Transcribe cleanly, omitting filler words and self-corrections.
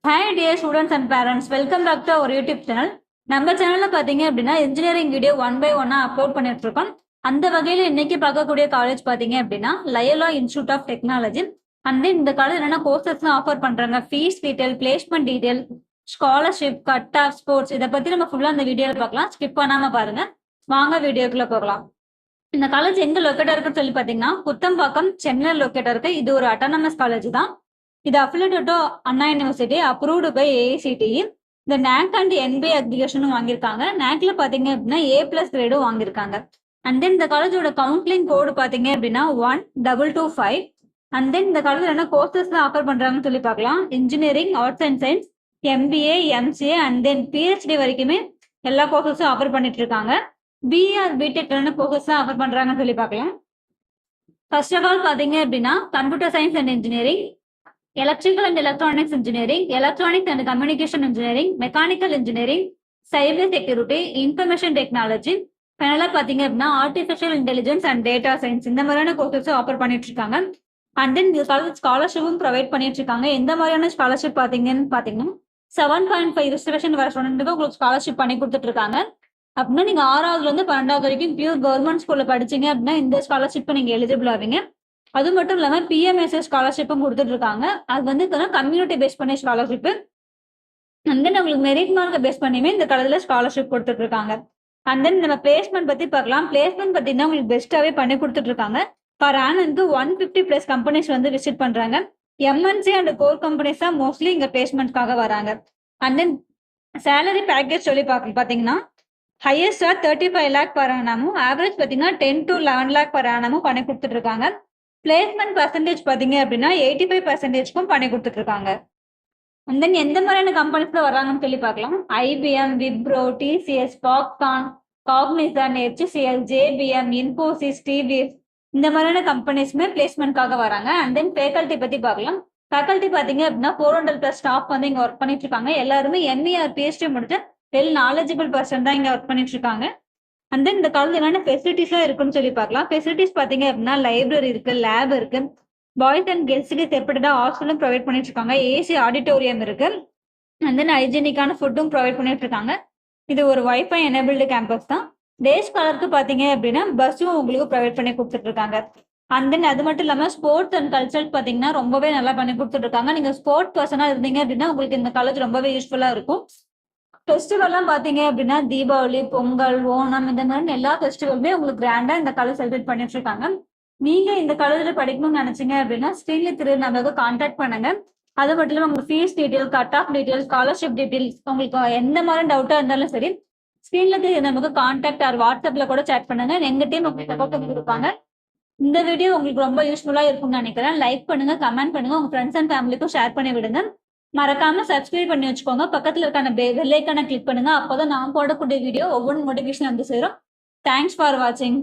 Hi dear students and parents, welcome back to our YouTube channel. நம்ம சேனல்ல பாத்தீங்க அப்படின்னா இன்ஜினியரிங் வீடியோ 1 by 1 அப்லோட் பண்ணிட்டு இருக்கோம். அந்த வகையில இன்னைக்கு பார்க்கக்கூடிய காலேஜ் பாத்தீங்க அப்படின்னா Loyola institute of technology. And இந்த காலேஜ் என்னென்ன கோர்சஸ் ஆஃபர் பண்றாங்க, fees detail, placement detail, scholarship, cut off, sports இதை பத்தி நம்ம ஃபுல்லா இந்த வீடியோல பார்க்கலாம். ஸ்கிப் பண்ணாம பாருங்க. வாங்க வீடியோக்குள்ள போகலாம். இந்த காலேஜ் எங்க லொக்கேட்டா இருக்குன்னு சொல்லி பாத்தீங்கன்னா குத்தம்பாக்கம், சென்னை லொக்கேட்டா இருக்கு. இது ஒரு அட்டானமஸ் காலேஜ் தான். இது affiliated to Anna university, approved by AICTE. இந்த NAC அண்ட் NBA அக்ரிகேஷனும் வாங்கியிருக்காங்க. NACல பாத்தீங்க அப்படின்னா A+ கிரேடும் வாங்கியிருக்காங்க. அண்ட் தென் இந்த காலேஜோட கவுன்சிலிங் கோடு பாத்தீங்க அப்படின்னா 1225. அண்ட் தென் இந்த காலேஜ்ல என்ன கோர்சஸ் ஆஃபர் பண்றாங்கன்னு சொல்லி பார்க்கலாம். Engineering, arts and science, MBA, MCA and then PhD வரைக்குமே எல்லா கோர்சஸும் ஆஃபர் பண்ணிட்டு இருக்காங்க. BR, BTech கோர்சஸ் ஆஃபர் பண்றாங்கன்னு சொல்லி பார்க்கலாம். ஃபர்ஸ்ட் ஆஃப் ஆல் பாத்தீங்க அப்படின்னா computer science and engineering, electrical and electronics engineering, electronics and communication engineering, mechanical engineering, cyber security, information technology, ஃபைனலாக பார்த்தீங்க அப்படின்னா artificial intelligence and data science இந்த மாதிரியான கோர்சஸ் ஆஃபர் பண்ணிட்டு இருக்காங்க. அண்ட் தென் இந்த காலேஜ் ஸ்காலர்ஷிப்பும் ப்ரொவைட் பண்ணிட்டு இருக்காங்க. எந்த மாதிரியான ஸ்காலர்ஷிப் பார்த்தீங்கன்னா 7.5 ரிசர்வேஷன் வர ஸ்டூடெண்ட்டுக்கு உங்களுக்கு ஸ்காலர்ஷிப் பண்ணி கொடுத்துட்டு இருக்காங்க. அப்படின்னா நீங்க 6வது இருந்து 12வது வரைக்கும் பியூர் கவர்மெண்ட் ஸ்கூல்ல படிச்சீங்க அப்படின்னா இந்த ஸ்காலர்ஷிப் நீங்க எலிஜிபிள் ஆவீங்க. அது மட்டும் இல்லாம PMSS ஸ்காலர்ஷிப்பும் கொடுத்துட்டு இருக்காங்க. அது வந்து கம்யூனிட்டி பேஸ் பண்ணி ஸ்காலர்ஷிப். அண்ட் தென் உங்களுக்கு மெரிட் மார்க்கை பேஸ் பண்ணியுமே இந்த காலேஜ்ல ஸ்காலர்ஷிப் கொடுத்துட்டு இருக்காங்க. அண்ட் தென் நம்ம பிளேஸ்மெண்ட் பத்தி பார்க்கலாம். பிளேஸ்மெண்ட் பார்த்தீங்கன்னா உங்களுக்கு பெஸ்ட்டாவே பண்ணி கொடுத்துட்டு இருக்காங்க. பர் ஆனம்க்கு 150+ கம்பெனிஸ் வந்து விசிட் பண்றாங்க. MNC அண்ட் கோர் கம்பெனிஸ் தான் மோஸ்ட்லி இங்க பிளேஸ்மெண்ட்காக வராங்க. அண்ட் தென் சேலரி பேக்கேஜ் சொல்லி பாத்தீங்கன்னா ஹையஸ்டா 35 லேக் பர் ஆனமும், ஆவரேஜ் பார்த்தீங்கன்னா 10 to 11 லேக் பர் ஆனமும் பண்ணி கொடுத்துட்டு இருக்காங்க. பிளேஸ்மெண்ட் பர்சன்டேஜ் பார்த்தீங்க அப்படின்னா 85%க்கும் பண்ணி கொடுத்துட்டு இருக்காங்க. அண்ட் தென் எந்த மாதிரியான கம்பெனிஸ்ல வர்றாங்கன்னு சொல்லி பார்க்கலாம். IBM, Wipro, TCS, popcorn, Cognizant, HCL, JBM, Infosys, TVS இந்த மாதிரியான கம்பெனிஸ்மே பிளேஸ்மெண்ட்காக வராங்க. அண்ட் தென் ஃபேக்கல்ட்டி பத்தி பார்க்கலாம். ஃபேக்கல்ட்டி பார்த்தீங்க அப்படின்னா 400+ ஸ்டாஃப் வந்து இங்க ஒர்க் பண்ணிட்டு இருக்காங்க. எல்லாருமே ME or PhD முடிச்ச வெல் நாலேஜபிள் பர்சன் தான் இங்க ஒர்க் பண்ணிட்டு இருக்காங்க. அண்ட் தென் இந்த காலேஜ் என்னென்ன ஃபெசிலிட்டிஸா இருக்குன்னு சொல்லி பார்க்கலாம். ஃபெசிலிட்டிஸ் பார்த்தீங்க அப்படின்னா லைப்ரரி இருக்கு, லேப் இருக்கு, பாய்ஸ் அண்ட் கேர்ள்ஸுக்கு செப்பரேட்டா ஹாஸ்டலும் ப்ரொவைட் பண்ணிட்டு இருக்காங்க. AC ஆடிட்டோரியம் இருக்கு. அண்ட் தென் ஹைஜீனிக்கான ஃபுட்டும் ப்ரொவைட் பண்ணிட்டு இருக்காங்க. இது ஒரு வைஃபை எனேபிள்டு கேம்பஸ் தான். டே ஸ்காலருக்கு பார்த்தீங்க அப்படின்னா பஸ்ஸும் உங்களுக்கு ப்ரொவைட் பண்ணி கொடுத்துட்டு இருக்காங்க. அண்ட் தென் அது மட்டும் இல்லாமல் ஸ்போர்ட்ஸ் அண்ட் கல்ச்சர் பார்த்தீங்கன்னா ரொம்பவே நல்லா பண்ணி கொடுத்துட்டு இருக்காங்க. நீங்க ஸ்போர்ட் பர்சனா இருந்தீங்க அப்படின்னா உங்களுக்கு இந்த காலேஜ் ரொம்பவே யூஸ்ஃபுல்லா இருக்கும். ஃபெஸ்டிவல்லாம் பார்த்தீங்க அப்படின்னா தீபாவளி, பொங்கல், ஓணம் இந்த மாதிரி எல்லா ஃபெஸ்டிவலுமே உங்களுக்கு கிராண்டா இந்த காலேஜ் செலிப்ரேட் பண்ணிட்டு இருக்காங்க. நீங்க இந்த காலேஜ்ல படிக்கணும்னு நினைச்சீங்க அப்படின்னா ஸ்ரீல நம்பருக்கு கான்டாக்ட் பண்ணுங்க. அது மட்டும் இல்லாமல் உங்களுக்கு fees detail, cut off detail, scholarship details உங்களுக்கு எந்த மாதிரி டவுட்டா இருந்தாலும் சரி ஸ்ரீல நமக்கு கான்டாக்ட் ஆர் வாட்ஸ்அப்ல கூட சேட் பண்ணுங்க. எங்க டீம் உங்களுக்கு சப்போர்ட் கொடுப்பாங்க. இந்த வீடியோ உங்களுக்கு ரொம்ப யூஸ்ஃபுல்லா இருக்கும்னு நினைக்கிறேன். லைக் பண்ணுங்க, கமெண்ட் பண்ணுங்க, உங்க ஃப்ரெண்ட்ஸ் அண்ட் ஃபேமிலிக்கும் ஷேர் பண்ணி விடுங்க. மறக்காம சப்ஸ்கிரைப் பண்ணி வச்சுக்கோங்க. பக்கத்துல இருக்கான பெல் ஐக்கானை கிளிக் பண்ணுங்க. அப்போதான் நான் போடக்கூடிய வீடியோ ஒவ்வொரு நோட்டிபிகேஷன் வந்து சேரும். தேங்க்ஸ் ஃபார் வாட்சிங்.